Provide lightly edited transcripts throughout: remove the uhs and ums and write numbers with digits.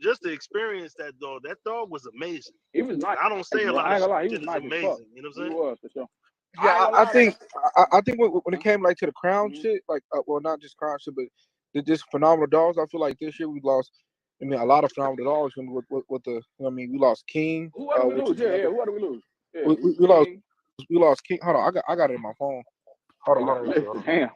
just to experience that dog was amazing. He was nice. I don't say a lot I ain't of gonna lie, he shit was is nice amazing. You know what I'm saying? He was for sure. Yeah, I think when it came like to the crown shit, like well, not just crown shit, but just phenomenal dogs. I feel like this year we lost. I mean, a lot of phenomenal dogs. With the, you know what I mean, we lost King. Who did we lose? Yeah. Who did we lose? Yeah, we lost King. Hold on, I got it in my phone. Hold on. Damn.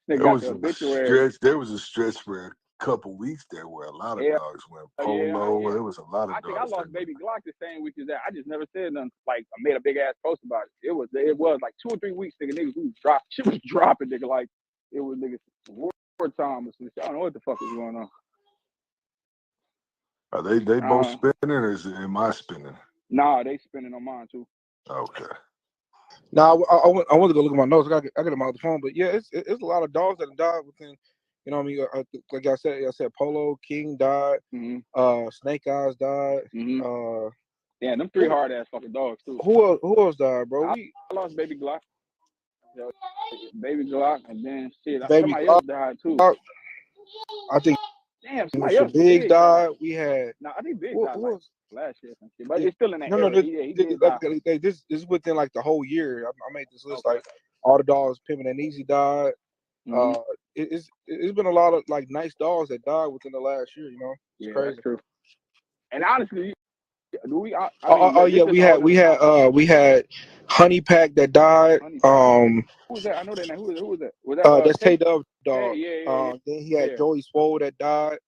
There was a stretch. There was a stretch for a couple weeks there where a lot of dogs went polo. There was a lot of dogs. I think I lost Baby Glock the same week as that. I just never said nothing. Like I made a big ass post about it. It was like 2 or 3 weeks, niggas who dropped. Shit was dropping, nigga. Like it was niggas war time or something. I don't know what the fuck is going on. Are they both spinning, or am I spinning? Nah, they spinning on mine too. Okay. Now I want to go look at my notes. I got them out the phone, but yeah, it's a lot of dogs that have died within. You know what I mean? Like I said, Polo King died. Snake Eyes died. Yeah, them 3 hard ass fucking dogs too. Who else died, bro? I lost Baby Glock. Baby Glock, and then shit, somebody else died too. I think. Damn, somebody else. Big died. We had. No, I think Big died like last year, but it's still in that era. This is within like the whole year. I made this list like all the dogs. Pimpin' and Easy died. It's been a lot of like nice dogs that died within the last year. You know, it's crazy. That's true. And honestly, we had Honey Pack that died. Who was that? I know that name. Who was that? Was that that's Tay Dove dog. Yeah. Then he had Joey Swole that died.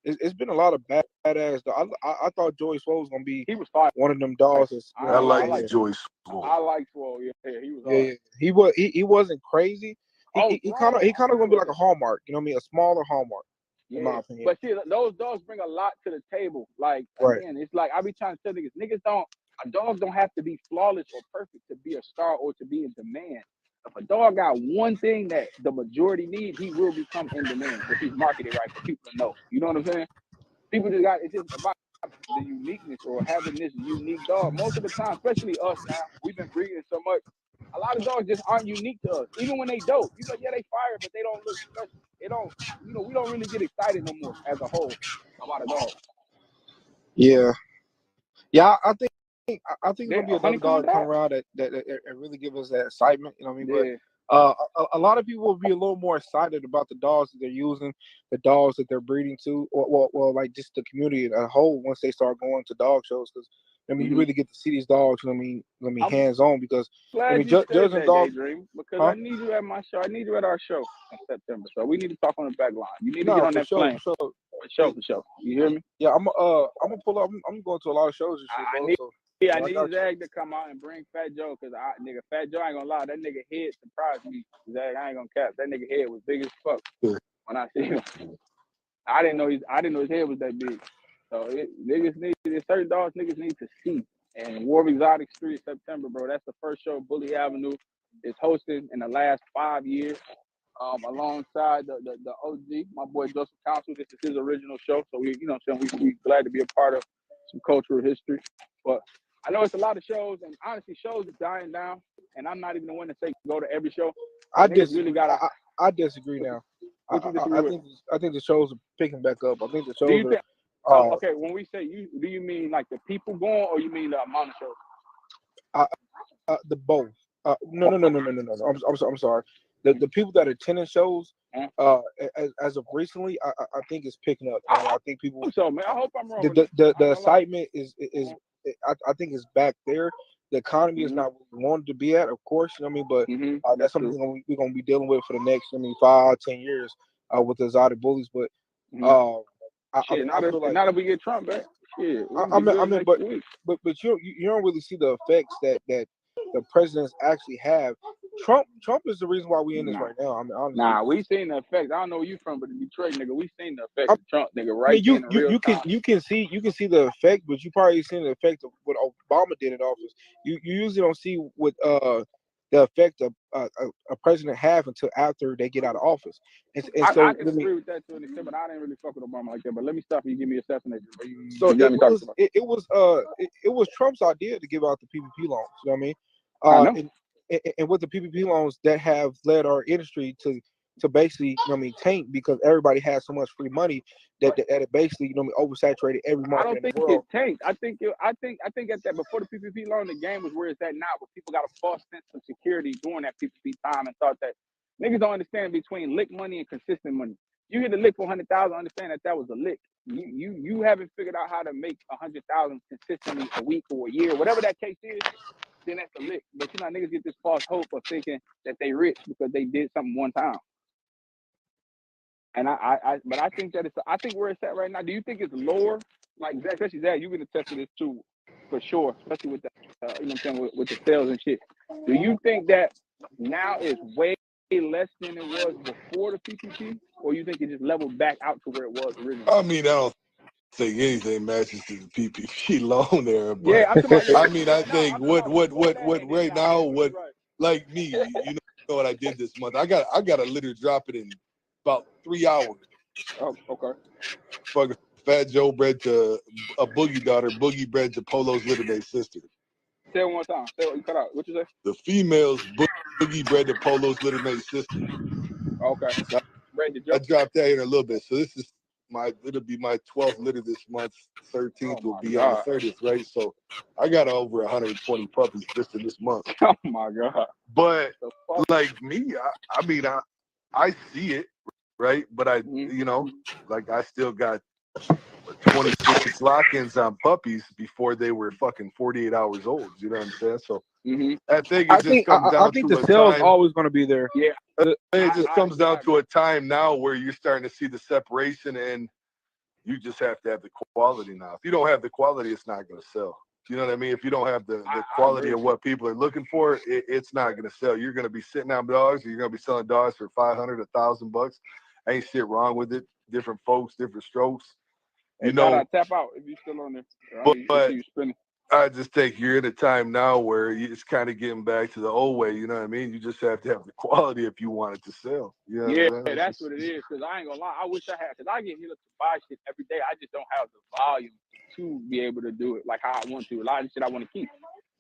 It's been a lot of badass dogs. I thought Joey Swole was gonna be. He was fine. One of them dogs. I like Joey Swole. I like Swole. Yeah, he was. Yeah. He wasn't crazy. He kind of gonna be like a Hallmark. You know what I mean? A smaller Hallmark. In my opinion. But see, those dogs bring a lot to the table. Like again, it's like I be trying to tell niggas dogs don't have to be flawless or perfect to be a star or to be in demand. If a dog got one thing that the majority need, he will become in demand if he's marketed right for people to know. You know what I'm saying? People just got, it's just about the uniqueness or having this unique dog. Most of the time, especially us now, we've been breeding so much. A lot of dogs just aren't unique to us. Even when they dope, you know, yeah, they fire, but they don't look special. They don't, you know, we don't really get excited no more as a whole about a dog. Yeah, I think there'll be another dog come around that really give us that excitement. You know what I mean? But a lot of people will be a little more excited about the dogs that they're using, the dogs that they're breeding to, or like just the community as a whole once they start going to dog shows. Because I mean, you really get to see these dogs. You know what I mean, hands on. Because I mean, judging dogs. Because I need you at my show. I need you at our show in September. So we need to talk on the back line. You need to get on that plane. For sure. You hear me? Yeah, I'm gonna pull up. I'm going to a lot of shows this year. I need Zach to come out and bring Fat Joe, because Fat Joe, I ain't gonna lie, that nigga head surprised me. Zach, I ain't gonna cap. That nigga head was big as fuck when I see him. I didn't know his head was that big. So there's certain dogs niggas need to see. And War Exotic Street, September, bro. That's the first show Bully Avenue is hosted in the last 5 years. Alongside the OG, my boy Joseph Council. This is his original show, so we glad to be a part of some cultural history. But I know it's a lot of shows, and honestly, shows are dying down. And I'm not even the one to say go to every show. I disagree now. I think the shows are picking back up. I think the shows are. Okay, when we say do you mean like the people going, or you mean the amount of shows? The both. No. I'm sorry. The people that are attending shows, as of recently, I think it's picking up. I think people. So man, I hope I'm wrong. The excitement is I think is back there. The economy is not where we wanted to be at, of course. You know what I mean? But that's something we're gonna be dealing with for the next 5, 10 years with the exotic bullies. But now that we get Trump back, shit. But you don't really see the effects that the presidents actually have. Trump is the reason why we in this right now. I mean, honestly. We seen the effects. I don't know where you from, but in Detroit, nigga, we seen the effects of Trump, nigga. Right? I mean, you can see the effect, but you probably seen the effect of what Obama did in office. You usually don't see what the effect of a president have until after they get out of office. And so I can agree with that to an extent, but I didn't really fuck with Obama like that. But let me stop you. Give me assassination. It was Trump's idea to give out the PPP loans. You know what I mean? And with the PPP loans that have led our industry to to basically, you know what I mean, tank because everybody has so much free money that it basically, you know what I mean, oversaturated every market I don't in the think world. it tanked. I think at that before the PPP loan, the game was where it's at now, but people got a false sense of security during that PPP time and thought that niggas don't understand between lick money and consistent money. You get a lick for 100,000, understand that was a lick. You haven't figured out how to make 100,000 consistently a week or a year, whatever that case is. Then that's a lick. But you know, niggas get this false hope of thinking that they rich because they did something one time. And but I think that I think where it's at right now. Do you think it's lower? Like especially that you can attest to this too, for sure. Especially with the, you know what I'm saying, with the sales and shit. Do you think that now is way less than it was before the PPP, or you think it just leveled back out to where it was originally? I mean, I don't think anything matches to the PPP loan there, but yeah, I'm talking about, I mean, I think what right now, what like me, you know what I did this month? I got a litter drop it in about 3 hours. Oh, okay. Fucking Fat Joe bred to a Boogie daughter, Boogie bred to Polo's litter mate sister. Say it one time. Say what you cut out. What you say? The female's Boogie bred to Polo's litter mate sister. Okay. So I dropped that in a little bit. So this is it'll be my 12th litter this month. 13th will be on the 30th, right? So I got over 120 puppies just in this month. Oh my God. But like me, I mean, I see it, right? But I, you know, like I still got 26 lock-ins on puppies before they were fucking 48 hours old. You know what I'm saying? So I think it just comes down to the sales always going to be there. Yeah. It just comes down to a time now where you're starting to see the separation, and you just have to have the quality now. If you don't have the quality, it's not going to sell. You know what I mean? If you don't have the quality of what people are looking for, it's not going to sell. You're going to be sitting on dogs, or you're going to be selling dogs for $500, $1,000. Ain't shit wrong with it. Different folks, different strokes. You know, tap out if you're still on there. But I just think you're at a time now where it's kind of getting back to the old way. You know what I mean? You just have to have the quality if you want it to sell. You know yeah, that's what it is. Because I ain't gonna lie, I wish I had. Because I get hit up to buy shit every day. I just don't have the volume to be able to do it like how I want to. A lot of shit I want to keep.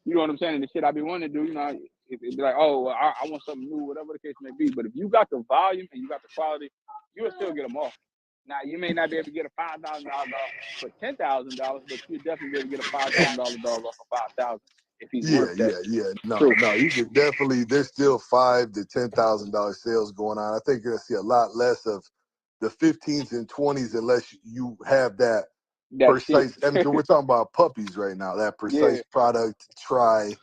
You know what I'm saying? And the shit I be wanting to do, you know, it'd be like, oh, well, I want something new, whatever the case may be. But if you got the volume and you got the quality, you'll still get them off. Now, you may not be able to get a $5,000 dog for $10,000, but you definitely be able to get a $5,000 dog off of $5,000 if he's worth that. Yeah. No, you could definitely. There's still $5,000 to $10,000 sales going on. I think you're gonna see a lot less of the 15s and 20s unless you have that precise. I mean, we're talking about puppies right now. That precise product. Try.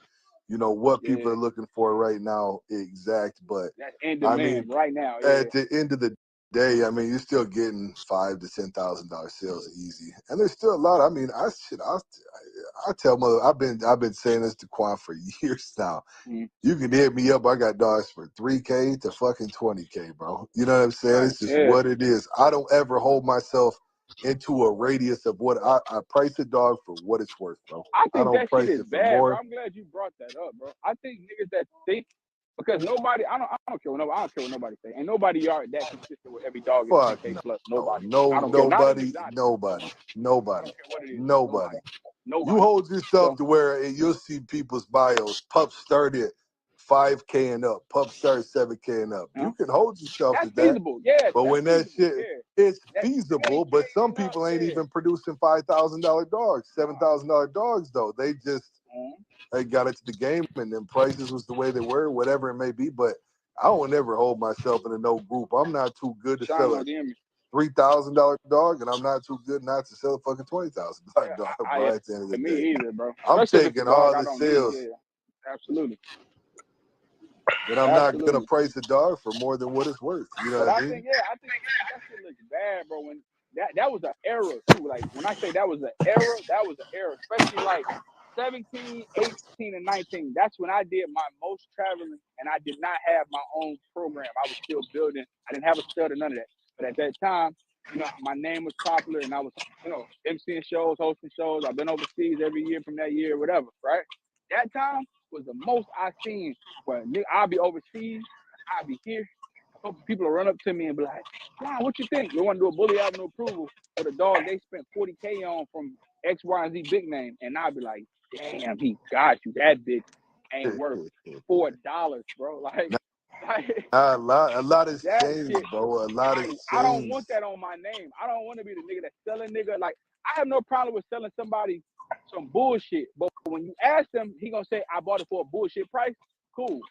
You know what people are looking for right now, exact. But that's in demand right now. At the end of the day, I mean, you're still getting $5,000 to $10,000 sales easy, and there's still a lot. I mean, I tell mother, I've been saying this to Quan for years now. You can hit me up. I got dogs for $3K to fucking $20K, bro. You know what I'm saying? It's just what it is. I don't ever hold myself into a radius of what I price a dog for what it's worth, bro. I think don't that price shit is it for bad, more. bro. I'm glad you brought that up, bro. I think niggas that think because nobody, I don't care what nobody, I don't care what nobody say. And nobody are that consistent with every dog is $3K plus. Nobody. I don't care. Nobody. You hold yourself to where you'll see people's bios. Pups start at $5K and up. Pups start at $7K and up. You can hold yourself to that. Feasible. Yeah, but when that shit, it's feasible. But some people ain't even producing $5,000 dogs, $7,000 dogs though. They just they got into the game, and then prices was the way they were, whatever it may be. But I don't ever hold myself into no group. I'm not too good to sell a $3,000 dog, and I'm not too good not to sell a fucking $20,000 dog. Bro, at the end of the day, either, bro. I'm taking all the sales. Absolutely. But I'm not gonna price a dog for more than what it's worth. You know what I mean? I think that shit looks bad, bro. When that was an era too. Like when I say that was an era, especially like 17, 18, and 19. That's when I did my most traveling, and I did not have my own program. I was still building. I didn't have a stud or none of that. But at that time, you know, my name was popular, and I was, you know, emceeing shows, hosting shows. I've been overseas every year from that year, whatever, right? That time was the most I seen. Where I'll be overseas, I'll be here. People will run up to me and be like, "Wow, what you think? They want to do a Bully Avenue approval for the dog they spent $40K on from X, Y, and Z big name," and I'll be like, "Damn, he got you. That bitch ain't worth $4, bro." Like, Like, a lot has that changed, shit. bro. A lot has I don't changed. want that on my name. I don't want to be the nigga that's selling nigga. Like, I have no problem with selling somebody some bullshit. But when you ask them, he gonna say, I bought it for a bullshit price. Cool.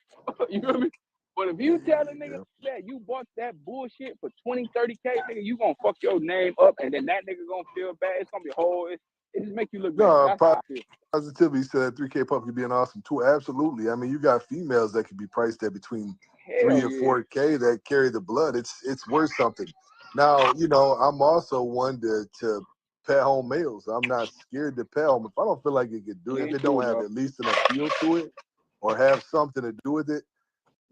You feel me? But if you tell a nigga that you bought that bullshit for 20, 30K, nigga, you gonna fuck your name up, and then that nigga gonna feel bad. It's gonna be a whole. It just make you look bad. No, That's how I feel. positively said 3K pup could be an awesome tool. Absolutely. I mean, you got females that could be priced at between 3 and 4K that carry the blood. It's worth something. Now, you know, I'm also one to pet home males. I'm not scared to pet home. If I don't feel like it could do it, if it don't have at least an appeal to it or have something to do with it,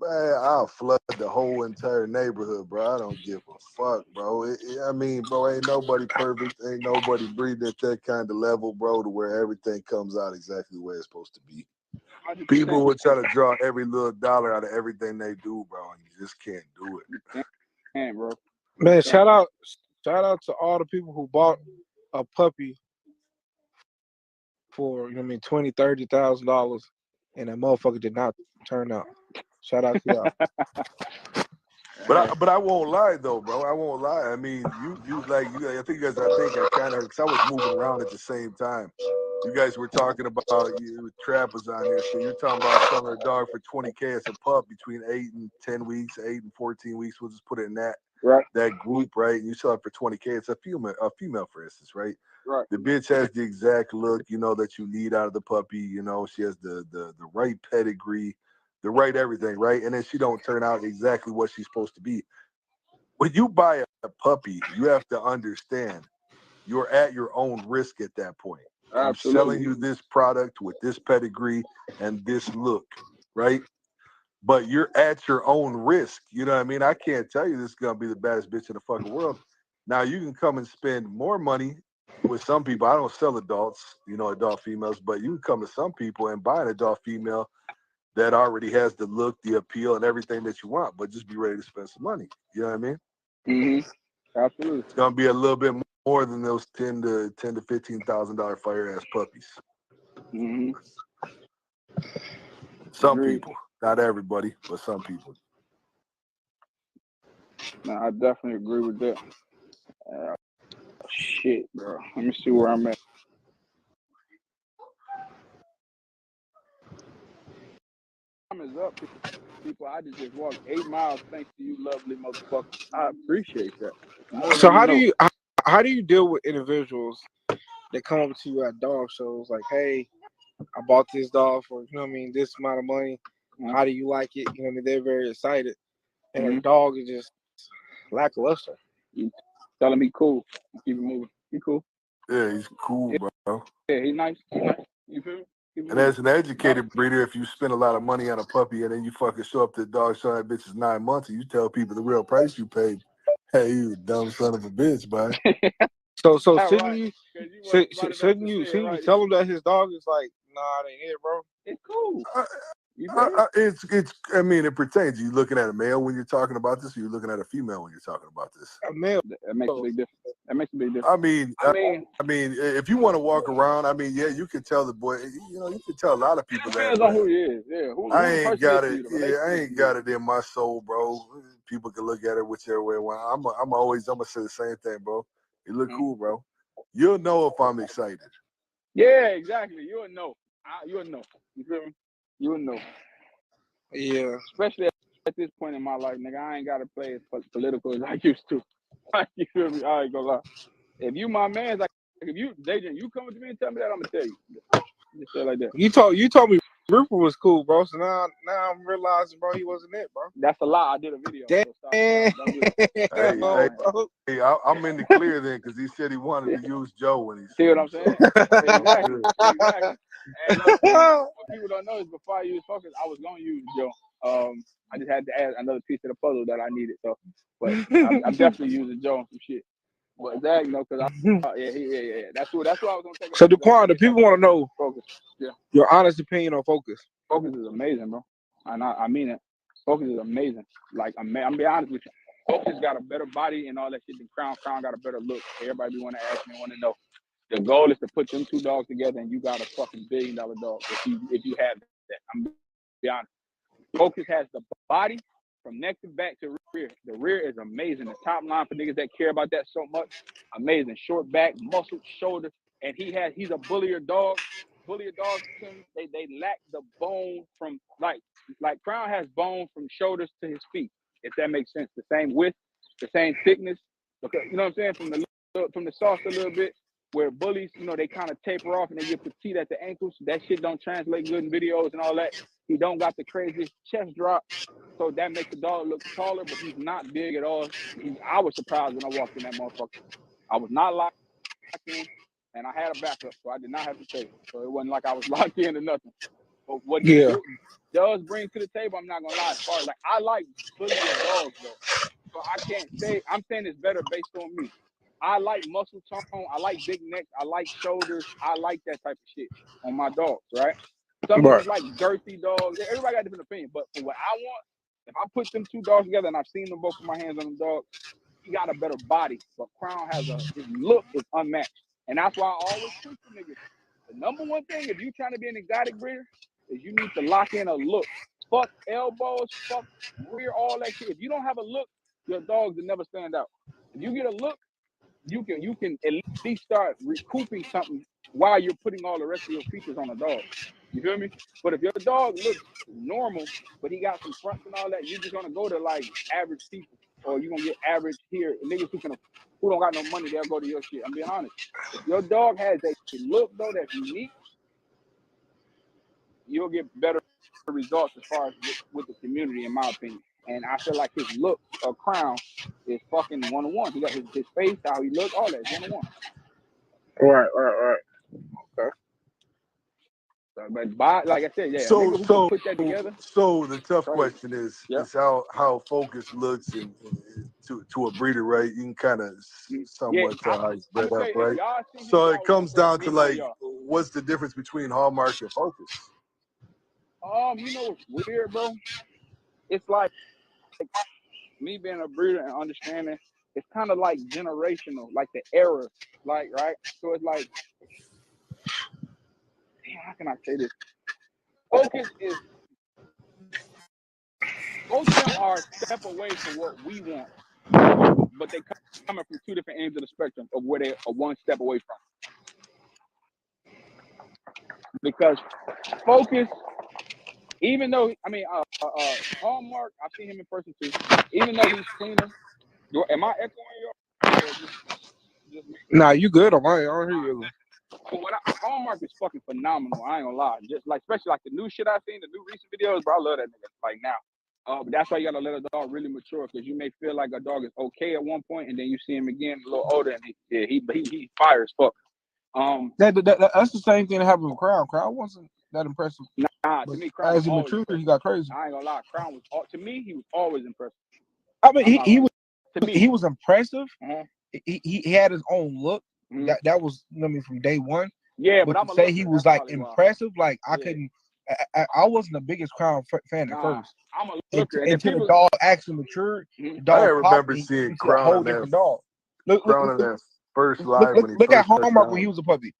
man, I'll flood the whole entire neighborhood, bro. I don't give a fuck, bro. I mean, bro, ain't nobody perfect. Ain't nobody breathing at that kind of level, bro, to where everything comes out exactly the way it's supposed to be. 100%. People will try to draw every little dollar out of everything they do, bro, and you just can't do it. Can't, bro. Man, shout out to all the people who bought a puppy for, you know what I mean, $20,000, $30,000, and that motherfucker did not turn out. Shout out to y'all. But I won't lie though, bro. I won't lie. I mean, you I think I kind of, because I was moving around at the same time. You guys were talking about Trap was on here, so you're talking about selling a dog for 20K as a pup between 8 and 10 weeks, 8 and 14 weeks. We'll just put it in that group, right? And you sell it for 20K. It's a female, for instance, right? Right. The bitch has the exact look, you know, that you need out of the puppy. You know, she has the right pedigree, the right everything, right? And then she don't turn out exactly what she's supposed to be. When you buy a puppy, you have to understand you're at your own risk at that point. I'm selling you this product with this pedigree and this look, right? But you're at your own risk. You know what I mean? I can't tell you this is going to be the baddest bitch in the fucking world. Now, you can come and spend more money with some people. I don't sell adults, you know, adult females, but you can come to some people and buy an adult female that already has the look, the appeal, and everything that you want, but just be ready to spend some money. You know what I mean? Mm-hmm. Absolutely. It's gonna be a little bit more than those $10,000 to $15,000 fire ass puppies. Mm-hmm. Some people, not everybody, but some people. No, I definitely agree with that. Shit, bro. Let me see where I'm at. Time is up, people. I just walked 8 miles thanks to you, lovely motherfucker. I appreciate that. So how do you deal with individuals that come up to you at dog shows like, hey, I bought this dog for, you know what I mean, this amount of money. How do you like it? You know what I mean? They're very excited. And their dog is just lackluster. You telling me cool. Keep it moving. He cool. Yeah, he's cool, bro. Yeah, he's nice. You feel me? And as an educated breeder, if you spend a lot of money on a puppy and then you fucking show up to the dog show that bitch is 9 months and you tell people the real price you paid, hey, you dumb son of a bitch, bro. So shouldn't you tell him that his dog is like, nah, it ain't it, bro? It's cool. I mean, it pertains. You looking at a male when you're talking about this, or you looking at a female when you're talking about this? A male. That makes a big difference. That makes a big difference. I mean, if you want to walk around, I mean, yeah, you can tell the boy. You know, you can tell a lot of people that. Depends on who he is. Yeah, I ain't got it. I ain't got it in my soul, bro. People can look at it whichever way. I'm gonna say the same thing, bro. You look cool, bro. You'll know if I'm excited. Yeah, exactly. You'll know. You'll know. You feel me? You'll know. Yeah. Especially at this point in my life, nigga, I ain't gotta play as political as I used to. You feel me? I ain't gonna lie. If you my man, like if you Dajan, you come to me and tell me that, I'm gonna tell you. Just say it like that. You told me Rupert was cool, bro. So now I'm realizing, bro, he wasn't it, bro. That's a lie. I did a video. Damn. Hey, I'm in the clear then, because he said he wanted to use Joe when he said. See what I'm saying? Exactly. And look, what people don't know is before I used Focus, I was gonna use Joe. I just had to add another piece of the puzzle that I needed. So, but I'm definitely using Joe on some shit. But Zach, you know, because yeah. That's what I was gonna take. So Daquan, the people want to know Focus. Yeah. Your honest opinion on Focus. Focus is amazing, bro. And I mean it. Focus is amazing. Like I'm be honest with you. Focus got a better body and all that shit than Crown. Crown got a better look. Everybody be want to ask me, want to know. The goal is to put them two dogs together, and you got a fucking $1 billion dog. If you have that, I'm be honest. Focus has the body, from neck to back to rear. The rear is amazing. The top line for niggas that care about that so much, amazing. Short back, muscled shoulder, and he's a bullier dog. Bullier dogs, they lack the bone from like Crown has bone from shoulders to his feet, if that makes sense. The same width, the same thickness. Because you know what I'm saying, from the sauce a little bit. Where bullies, you know, they kind of taper off and they get petite at the ankles. That shit don't translate good in videos and all that. He don't got the craziest chest drop, so that makes the dog look taller, but he's not big at all. I was surprised when I walked in that motherfucker. I was not locked in, and I had a backup, so I did not have to take it. So it wasn't like I was locked in or nothing. But what he does bring to the table, I'm not gonna lie, as far as like I like bullier dogs though. So I can't say I'm saying it's better based on me. I like muscle tone. I like big necks. I like shoulders. I like that type of shit on my dogs, right? Some niggas like girthy dogs. Everybody got a different opinion. But for what I want, if I put them two dogs together, and I've seen them both with my hands on them dogs, he got a better body. But Crown his look is unmatched. And that's why I always preach to niggas. The number one thing, if you're trying to be an exotic breeder, is you need to lock in a look. Fuck elbows, fuck rear, all that shit. If you don't have a look, your dogs will never stand out. If you get a look, you can at least start recouping something while you're putting all the rest of your features on a dog. You feel me? But if your dog looks normal, but he got some fronts and all that, you're just gonna go to like average people, or you're gonna get average here. Niggas who don't got no money, they'll go to your shit. I'm being honest. If your dog has a look though that's unique, you'll get better results as far as with the community, in my opinion. And I feel like his look of Crown is fucking 1-on-1. He got his face, how he look, all that 1-on-1. Right. Okay. But like I said, So nigga who can put that together. So the tough question is how focus looks to a breeder, right? You can kind of somewhat tell how he's bred up, right? So it comes down to like, what's the difference between Hallmark and Focus? You know what's weird, bro? It's like me being a breeder and understanding. It's kind of like generational, like the era, like right. So it's like, damn, how can I say this? Focus is both of them are a step away from what we want, but they coming from two different ends of the spectrum of where they are one step away from. Because Focus, even though Hallmark, I've seen him in person too. Even though he's cleaner, am I echoing you? Nah, you good? I don't hear you. But Hallmark is fucking phenomenal. I ain't gonna lie. Just like, especially like the new shit I've seen, the new recent videos, bro. I love that nigga. Like now. But that's why you gotta let a dog really mature, because you may feel like a dog is okay at one point, and then you see him again a little older, and he fire as fuck. That's the same thing that happened with Crown. Crown wasn't that impressive. Nah, to me, Crown as he matured, he got crazy. I ain't gonna lie. Crown was to me, he was always impressive. I mean, he was impressive. Uh-huh. He had his own look. Mm-hmm. That was, from day one. Yeah, but to say he was like impressive, like I couldn't. I wasn't the biggest Crown fan at first. I'm a looker. Until the dog actually matured. The dog I remember seeing Crown a whole different dog. Look that first live. Look at Hallmark when he was a puppy.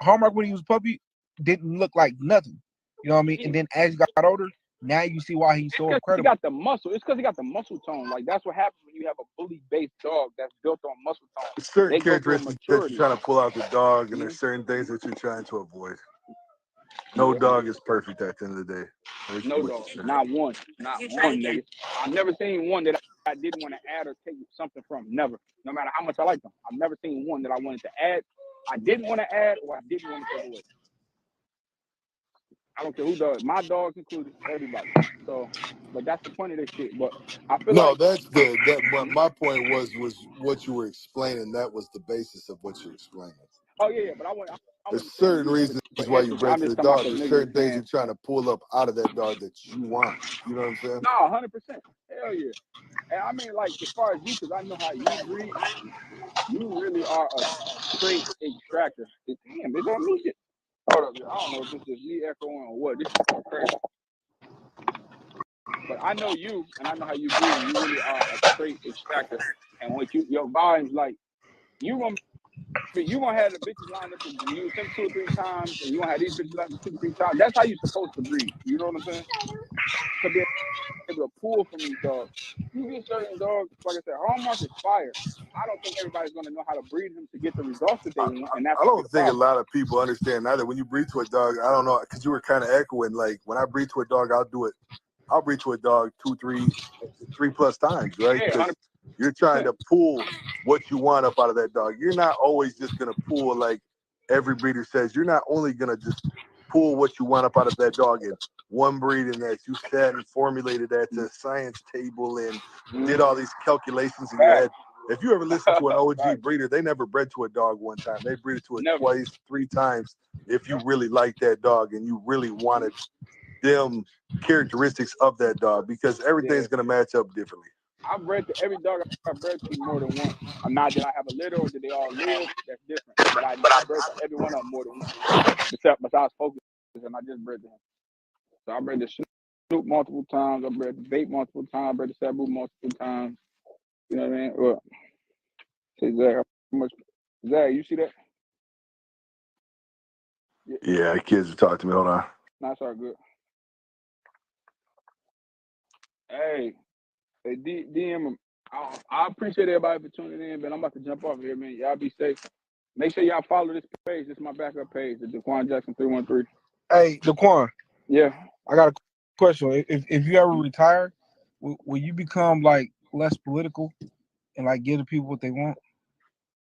Hallmark when he was a puppy didn't look like nothing. You know what I mean? And then as he got older, now you see why he's so incredible. He got the muscle. It's because he got the muscle tone. Like that's what happens when you have a bully-based dog that's built on muscle tone. There's certain characteristics that you're trying to pull out the dog, and there's certain things that you're trying to avoid. No dog is perfect at the end of the day. No dog, not one, nigga. I've never seen one that I didn't want to add or take something from. Never, no matter how much I like them. I've never seen one that I wanted to add, I didn't want to add, or I didn't want to take away. I don't care who does. My dogs included, everybody. So, but that's the point of this shit. But I feel like my point was what you were explaining. That was the basis of what you're explaining. Oh yeah, but there's certain reasons why you break the dog. There's certain things you're trying to pull up out of that dog that you want. You know what I'm saying? No, 100%. Hell yeah. And I mean, like, as far as you, because I know how you breed, you really are a straight extractor. Damn, is that me shit? Hold up, I don't know if this is me echoing or what. This is crazy. But I know you, and I know how you breed, and you really are a straight extractor. And what your volumes, like, you're gonna have the bitches lined up and use them 2 or 3 times, and you're gonna have these bitches lined up 2 or 3 times. That's how you're supposed to breed. You know what I'm saying? To be able to pull from these dogs. You get certain dogs, like I said, hallmark is fire. I don't think everybody's going to know how to breed him to get the results that they want, and that's I don't think a problem. lot of people understand either. When you breed to a dog, I don't know, because you were kind of echoing. Like when I breed to a dog, I'll breed to a dog 2, 3 plus times, right? Yeah, Because you're trying to pull what you want up out of that dog. You're not always just gonna pull like every breeder says. You're not only gonna just pull what you want up out of that dog in one breeding that you sat and formulated at the science table and did all these calculations in your head. If you ever listen to an OG breeder, they never bred to a dog one time. They breeded to it twice, 3 times. If you really like that dog and you really wanted them characteristics of that dog, because everything's gonna match up differently. I've bred to every dog I've bred to more than once. I'm not that I have a litter or that they all live. That's different. But I bred to every one of them more than once. Besides Focus, and I just bred to him. So I bred the Snoop multiple times. I bred the Bait multiple times. I bred the Sabu multiple times. You know what I mean? Well, say Zach, how much? Zach, you see that? Yeah, kids are talking to me. Hold on. That's all good. Hey, DM them. I appreciate everybody for tuning in, but I'm about to jump off here, man. Y'all be safe. Make sure y'all follow this page. This is my backup page, the Daquan Jackson 313. Hey, Daquan. Yeah. I got a question. If you ever retire, will you become like less political and like give the people what they want?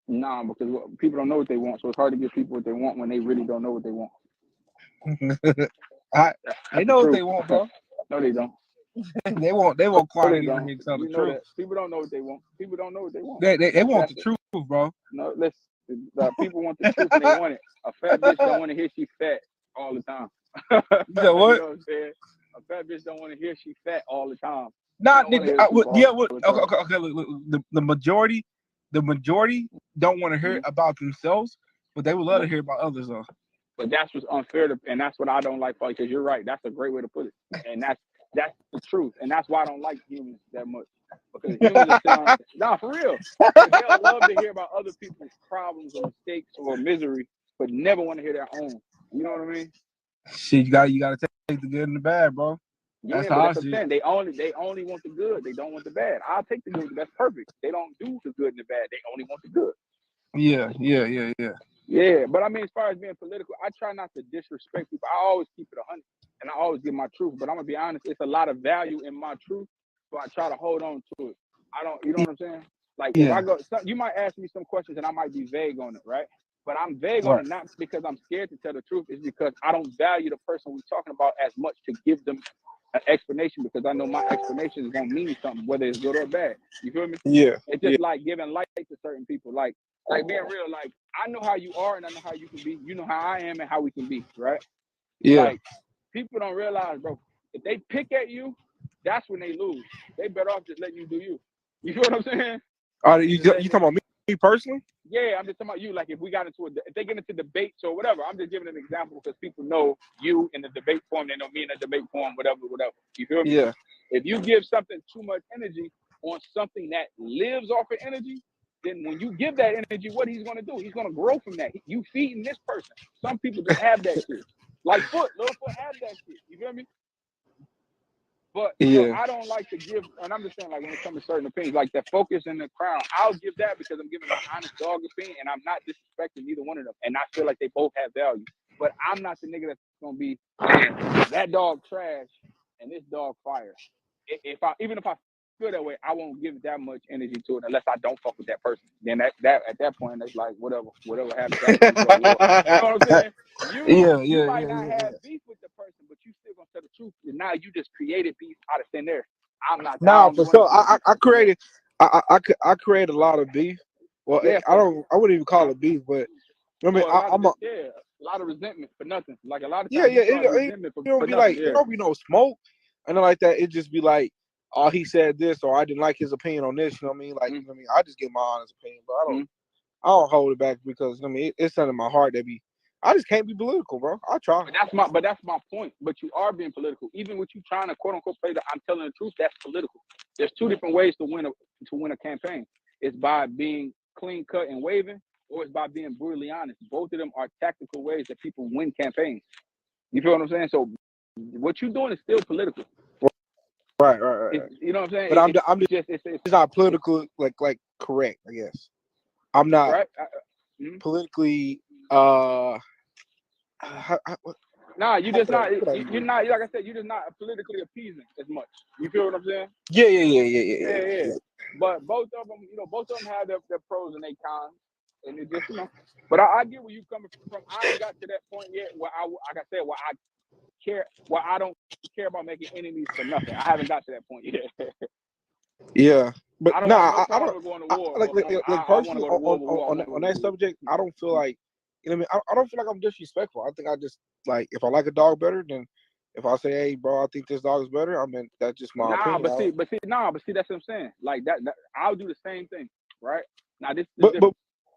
Nah, because people don't know what they want, so it's hard to give people what they want when they really don't know what they want. They know what they want, bro. No, they don't. they want quiet and hear tell the truth. People don't know what they want. People don't know what they want. They want the truth, bro. No, listen. People want the truth and they want it. A fat bitch don't want to hear she fat all the time. You know what? You know what I'm saying? A fat bitch don't want to hear she fat all the time. Not nigga. Okay. Look, the majority don't want to hear about themselves, but they would love to hear about others though. But that's what's unfair and that's what I don't like, because you're right. That's a great way to put it, and that's the truth, and that's why I don't like humans that much, because humans are for real. They'll love to hear about other people's problems or mistakes or misery, but never want to hear their own. You know what I mean? Shit, you gotta take the good and the bad, bro. That's how I see it. They only want the good. They don't want the bad. I'll take the good. That's perfect. They don't do the good and the bad. They only want the good. Yeah, but I mean, as far as being political, I try not to disrespect people. I always keep it 100, and I always give my truth. But I'm gonna be honest, it's a lot of value in my truth, so I try to hold on to it. I don't, you know what I'm saying? Like if I go, you might ask me some questions, and I might be vague on it, right? But I'm vague on it not because I'm scared to tell the truth. It's because I don't value the person we're talking about as much to give them an explanation, because I know my explanation is gonna mean something, whether it's good or bad. You feel me? Yeah. It's just like giving light to certain people, like being real. Like I know how you are, and I know how you can be. You know how I am, and how we can be, right? Yeah. Like people don't realize, bro. If they pick at you, that's when they lose. They better off just letting you do you. You feel what I'm saying? You talking about me personally? Yeah, I'm just talking about you. Like if we got into if they get into debates or whatever, I'm just giving an example because people know you in the debate form. They know me in the debate form, whatever. You feel me? Yeah. If you give something too much energy on something that lives off of energy, then when you give that energy, what he's going to do? He's going to grow from that. You feeding this person. Some people just have that shit. Like Little Foot have that shit. You feel me? But I don't like to give, and I'm just saying, like when it comes to certain opinions, like the Focus and the Crown, I'll give that because I'm giving my honest dog opinion, and I'm not disrespecting either one of them, and I feel like they both have value. But I'm not the nigga that's gonna be that dog trash and this dog fire. Even if I feel that way, I won't give that much energy to it unless I don't fuck with that person. Then at that point, it's like whatever happens. You know what I'm saying? You might not have beef with the person, but you still gonna tell the truth. And now you just created beef out of thin air. I'm not. Nah, for sure. I created a lot of beef. Well, I wouldn't even call it beef, but I mean, I'm a lot of resentment for nothing. Like a lot of times, it don't be like it don't be no smoke, and then like that. It just be like, oh, he said this, or I didn't like his opinion on this. You know what I mean? Like, you know what I mean, I just give my honest opinion, but I don't hold it back because I mean, it's something in my heart that I just can't be political, bro. I try. But that's my point. But you are being political, even with you trying to quote unquote play the I'm telling the truth. That's political. There's two different ways to win a campaign. It's by being clean cut and waving, or it's by being brutally honest. Both of them are tactical ways that people win campaigns. You feel what I'm saying? So what you're doing is still political. Right. You know what I'm saying? But I'm just not political like correct. I guess I'm not right. politically. Nah, you just not. You're not. Like I said, you're just not politically appeasing as much. You feel what I'm saying? Yeah. But both of them, both of them have their pros and their cons, and it just, But I get where you coming from. I ain't got to that point yet where like I said, where I don't care about making enemies for nothing. I haven't got to that point yet. Yeah, but I don't have no problem with going to war. Like I want to personally go to war. on that subject, I don't feel like I don't feel like I'm disrespectful. I think I just like if I like a dog better, then if I say, hey, bro, I think this dog is better, I mean that's just my opinion. But see, that's what I'm saying. Like that I'll do the same thing, right? Now this is but different.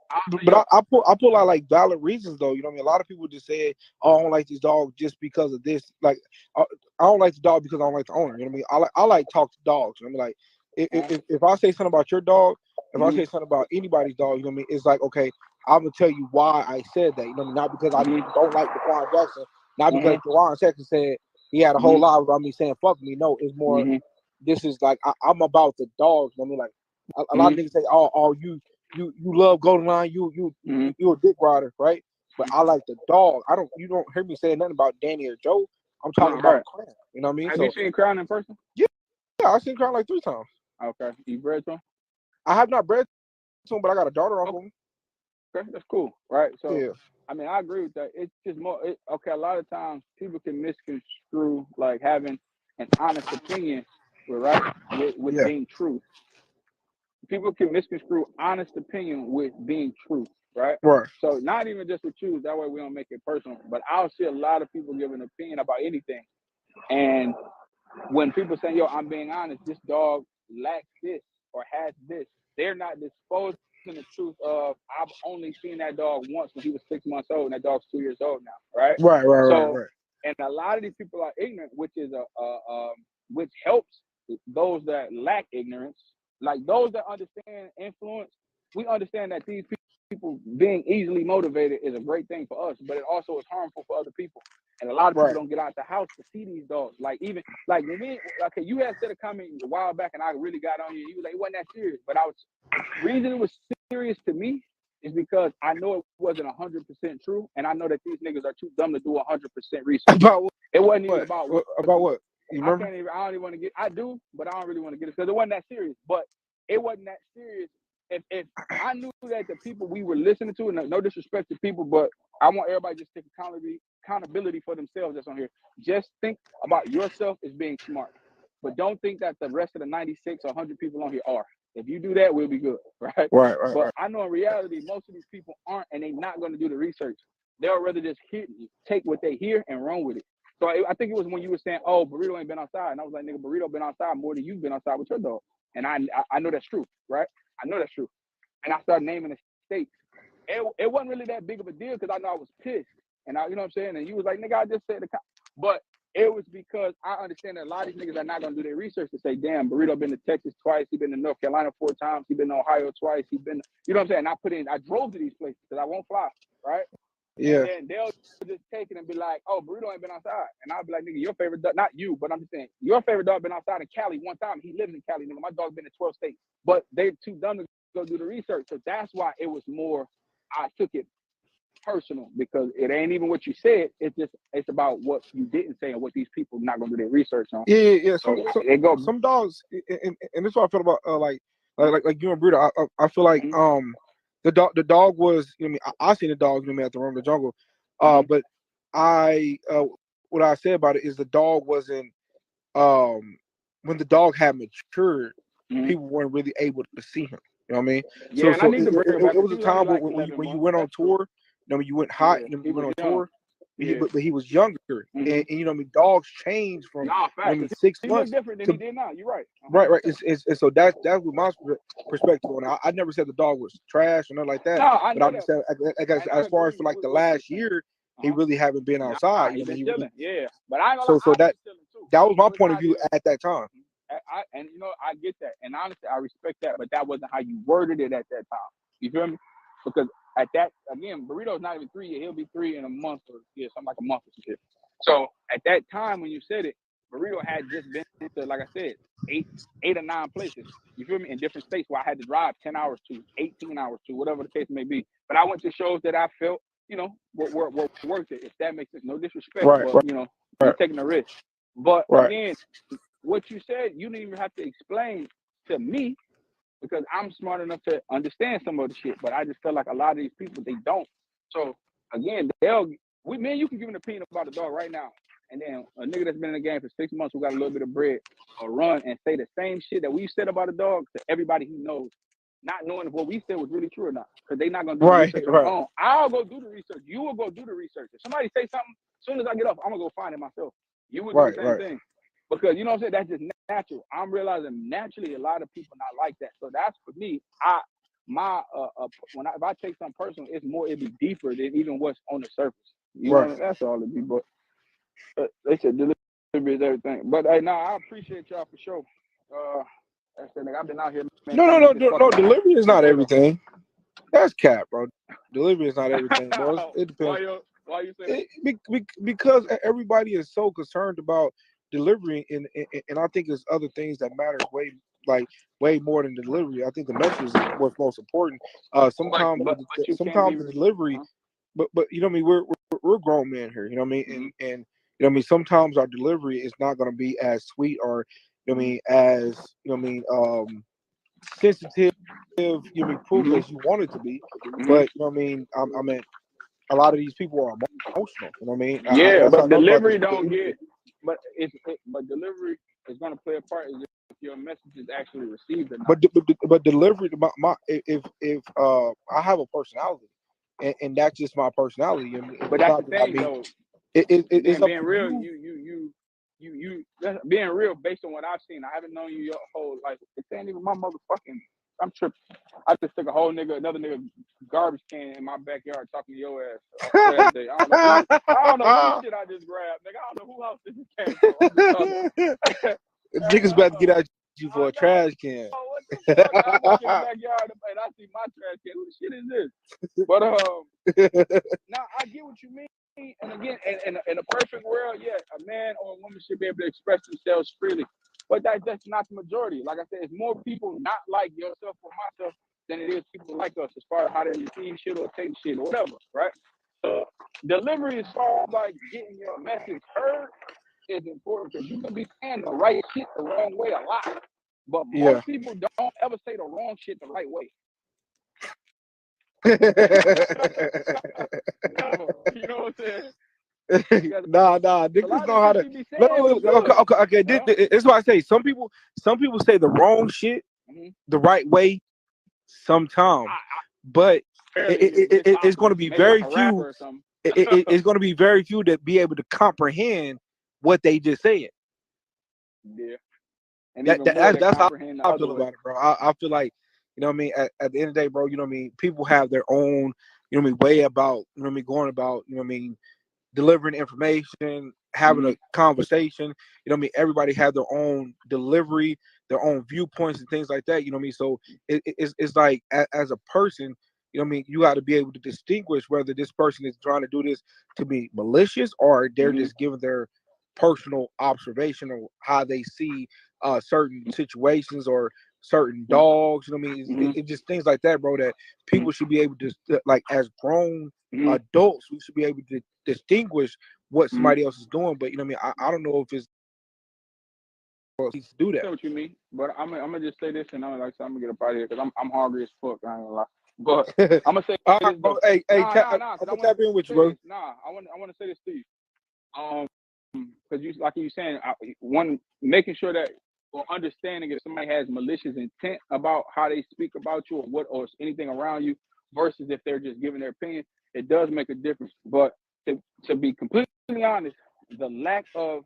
I pull out like valid reasons though. You know what I mean? A lot of people just say, "Oh, I don't like this dog just because of this." Like, I don't like the dog because I don't like the owner. You know what I mean? I like talk to dogs. You know what I mean? Like, if I say something about your dog, if I say something about anybody's dog, you know what I mean? It's like, okay, I'm gonna tell you why I said that. You know what I mean? Not because I don't like Daquan Jackson, not because Daquan Jackson said he had a whole lot about me saying "fuck me." No, it's more. This is like I'm about the dogs. You know what I mean? Like a lot of niggas say, "Oh, you love Golden Line, you a dick rider, right?" But I like the dog. You don't hear me saying nothing about Danny or Joe. I'm talking about Crown. You know what I mean? Have you seen Crown in person? Yeah, I've seen Crown like 3 times. Okay, you bred to him? I have not bred to him, but I got a daughter off of him. Okay, that's cool, right? So yeah. I mean, I agree with that. It's just more okay. A lot of times people can misconstrue like having an honest opinion, right, with being true. People can misconstrue honest opinion with being true, right? Right. So not even just with you, that way we don't make it personal. But I'll see a lot of people give an opinion about anything. And when people say, yo, I'm being honest, this dog lacks this or has this, they're not disposing the truth of I've only seen that dog once when he was 6 months old and that dog's 2 years old now, right? Right. And a lot of these people are ignorant, which is which helps those that lack ignorance. Like those that understand influence, we understand that these people being easily motivated is a great thing for us, but it also is harmful for other people. And a lot of people don't get out the house to see these dogs. Like even like when you had said a comment a while back, and I really got on you. You was like, it wasn't that serious, but the reason it was serious to me is because I know it wasn't 100% true, and I know that these niggas are too dumb to do 100% research. It wasn't even about what. You remember? I don't even want to get. I do, but I don't really want to get it because it wasn't that serious. But it wasn't that serious. If I knew that the people we were listening to, and no disrespect to people, but I want everybody to just take accountability for themselves that's on here. Just think about yourself as being smart, but don't think that the rest of the 96 or 100 people on here are. If you do that, we'll be good, right? But I know in reality, most of these people aren't, and they're not going to do the research. They'll rather just take what they hear and run with it. So I think it was when you were saying, "Oh, Burrito ain't been outside," and I was like, "Nigga, Burrito been outside more than you've been outside with your dog." And I know that's true, right? I know that's true. And I started naming the states. It wasn't really that big of a deal because I know I was pissed, and you know what I'm saying. And you was like, "Nigga, I just said the," but it was because I understand that a lot of these niggas are not gonna do their research to say, "Damn, Burrito been to Texas twice. He been to North Carolina 4 times. He been to Ohio twice. He been, you know what I'm saying." I drove to these places because I won't fly, right? Yeah. And then they'll just take it and be like, "Oh, Burrito ain't been outside," and I'll be like, "Nigga, your favorite dog, not you, but I'm just saying your favorite dog been outside in Cali one time. He lives in Cali, nigga. My dog been in 12 states, but they're too dumb to go do the research. So that's why it was more. I took it personal because it ain't even what you said. It's about what you didn't say and what these people not gonna do their research on. Yeah. So some dogs, and this is what I feel about like you and Bruder. I feel like the dog was. You know, what I mean, I seen the dogs. You know, what I mean, at the Room of the Jungle. But what I said about it is the dog wasn't. When the dog had matured, people weren't really able to see him. You know what I mean? Yeah, so it was a time when you went on tour. You know, when you went hot, you went on tour. But he was younger, and you know, what I mean, dogs change from 6 months. He different than he did now. You're right. Right. And so that was my perspective on it. I never said the dog was trash or nothing like that. No, but I'm just saying, I guess as far as for like the last year, he really haven't been outside. He you know, been he chilling. Yeah, but I ain't so that was my point of view even, at that time. And you know, I get that, and honestly, I respect that, but that wasn't how you worded it at that time. You feel me? Because at that, again, Burrito's not even 3 yet. He'll be 3 in a month, or something like a month or some shit. So at that time when you said it, for real had just been to, like I said, eight or 9 places. You feel me? In different states where I had to drive 10 hours to, 18 hours to, whatever the case may be. But I went to shows that I felt, you know, were worth it. If that makes sense, no disrespect, but you know, you're taking a risk. But again, what you said, you didn't even have to explain to me because I'm smart enough to understand some of the shit. But I just feel like a lot of these people, they don't. So again, me and you can give an opinion about a dog right now. And then a nigga that's been in the game for 6 months who got a little bit of bread or run and say the same shit that we said about a dog to everybody he knows, not knowing if what we said was really true or not. Because they not going to do the research on their own. I'll go do the research. You will go do the research. If somebody say something, as soon as I get off, I'm going to go find it myself. You would do the same thing. Because, you know what I'm saying, that's just natural. I'm realizing naturally a lot of people not like that. So that's for me, if I take something personal, it'd be deeper than even what's on the surface. You know, that's all it be. But they said delivery is everything. But hey, I appreciate y'all for sure. That's the thing. I've been out here, man. No. Delivery is not everything. That's cap, bro. Delivery is not everything, bro. It depends. Why you say that? Because everybody is so concerned about delivery, and I think there's other things that matter way more than delivery. I think the message is what's most important. Sometimes the delivery, but you know what I mean. We're grown men here, you know what I mean, and you know what I mean. Sometimes our delivery is not going to be as sweet or you know what I mean as you know what I mean sensitive. You know what I mean proof as you want it to be, but you know what I mean. I mean, a lot of these people are emotional. You know what I mean? Yeah, but delivery don't get. But but delivery is going to play a part if your message is actually received or not. But delivery, if I have a personality, and that's just my personality. But that's the thing, though. It's being real. You being real based on what I've seen. I haven't known you your whole life. It ain't even my motherfucking. I'm tripping. I just took another nigga garbage can in my backyard talking to your ass on trash day. I don't know who shit I just grabbed, nigga. I don't know who house this came from. I'm just talking. Niggas about to get at you for a trash can. What the fuck? I walk in the backyard and I see my trash can. Who the shit is this? But now I get what you mean. And again, in a perfect world, yeah, a man or a woman should be able to express themselves freely. But that's not the majority. Like I said, it's more people not like yourself or myself than it is people like us as far as how they receive shit or take shit or whatever, right? Delivery as far as like getting your message heard is important because you can be saying the right shit the wrong way a lot. But most people don't ever say the wrong shit the right way. You know what I'm saying? Nah. Niggas know how to. Okay. This is what I say. Some people say the wrong shit the right way sometimes, but it's going to be very few. It's going to be very few that be able to comprehend what they just said. Yeah, and that's how I feel about it, bro. I feel like you know what I mean. At the end of the day, bro, you know what I mean. People have their own you know what I mean way about you know what I mean going about you know what I mean. Delivering information, having a conversation, you know what I mean? Everybody have their own delivery, their own viewpoints and things like that, you know what I mean? So it's like as a person, you know what I mean? You got to be able to distinguish whether this person is trying to do this to be malicious or they're just giving their personal observation of how they see certain situations or certain dogs, you know what I mean? It's just things like that, bro, that people should be able to, like as grown adults, we should be able to distinguish what somebody else is doing. But you know what I mean? I don't know if it's needs to do that. I know what you mean, but I'm gonna just say this, and I'm gonna get up out of here because I'm hungry as fuck. I ain't gonna lie, but I'm gonna say this. Bro, hey, I'm gonna tap in with you, bro. I want to say this to you, because you like you saying, one making sure that or understanding if somebody has malicious intent about how they speak about you or anything around you versus if they're just giving their opinion, it does make a difference. But to be completely honest, the lack of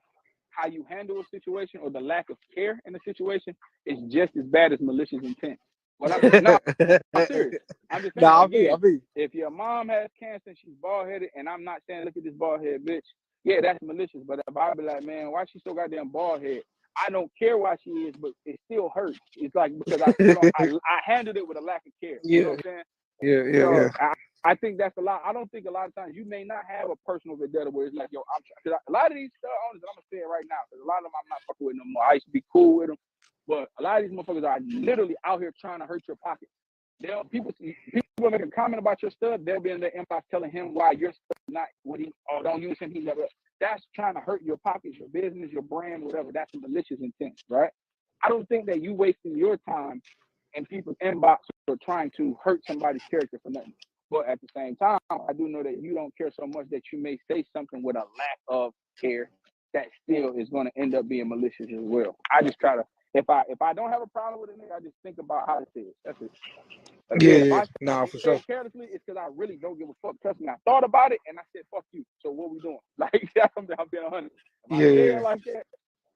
how you handle a situation or the lack of care in a situation is just as bad as malicious intent. Well, I'm serious. I'm just saying, if your mom has cancer and she's bald-headed, and I'm not saying, look at this bald-headed bitch, yeah, that's malicious. But if I be like, man, why she so goddamn bald-headed? I don't care why she is, but it still hurts. It's like because I handled it with a lack of care. You know what I'm saying? Yeah. I think that's a lot. I don't think a lot of times you may not have a personal vendetta where it's like, yo, a lot of these owners, I'm gonna say it right now, because a lot of them I'm not fucking with no more. I used to be cool with them, but a lot of these motherfuckers are literally out here trying to hurt your pocket. People make a comment about your stuff, they'll be in their inbox telling him why your stuff is not what he, oh, don't use him, he's never. That's trying to hurt your pockets, your business, your brand, whatever. That's a malicious intent, right? I don't think that you wasting your time in people's inbox or trying to hurt somebody's character for nothing. But at the same time, I do know that you don't care so much that you may say something with a lack of care that still is going to end up being malicious as well. I just try to, if I don't have a problem with it, I just think about how to say it. That's it. Again, if I for say sure. it carelessly, it's because I really don't give a fuck. Trust me, I thought about it and I said, fuck you. So what we doing? Like, I'm being 100. If I say it like that,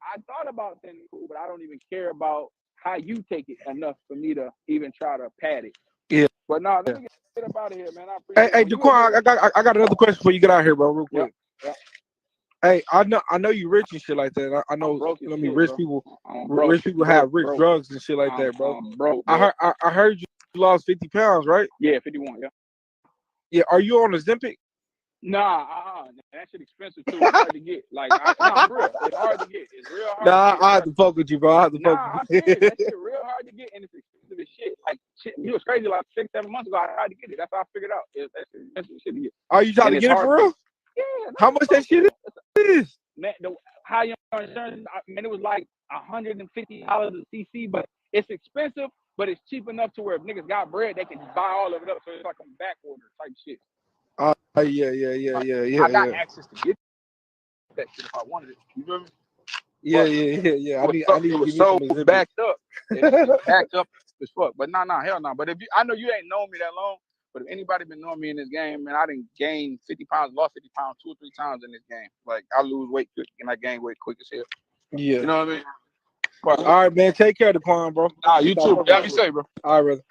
I thought about saying it cool, but I don't even care about how you take it enough for me to even try to pad it. Yeah. But no, let me get up out of here, man. I appreciate it. Hey, Jaquan, I got another question before you get out here, bro, real quick. Yep. Hey, I know you rich and shit like that. I know, I mean, rich people have rich drugs and shit like that, bro. I heard you lost 50 pounds, right? Yeah, 51. Yeah. Yeah. Are you on Ozempic? Nah, that shit expensive too. It's hard to get. Like, for real. It's hard to get. It's real hard. Nah, I have to fuck with you, bro. I have to fuck I'm with you. serious. That shit real hard to get, and it's expensive as shit. Like, shit, it was crazy. Like 6-7 months ago, I tried to get it. That's how I figured out. That's expensive shit to get. Are you trying to get it for real? Yeah. How much that shit is? Man, the high insurance, man, it was like $150 a cc, but it's expensive, but it's cheap enough to where if niggas got bread, they can just buy all of it up. So it's like a back order type shit. Yeah. I got access to get that shit if I wanted it. You feel me? Yeah. I need to give me some Ozempic. Backed up. It's backed up as fuck. But hell no. But I know you ain't known me that long. But if anybody been knowing me in this game, man, I didn't gain 50 pounds, lost 50 pounds 2 or 3 times in this game. Like, I lose weight quick and I gain weight quick as hell. Yeah. You know what I mean? All right, man. Take care of the Daquan, bro. Nah, you too. Yeah, be safe, bro. All right, brother.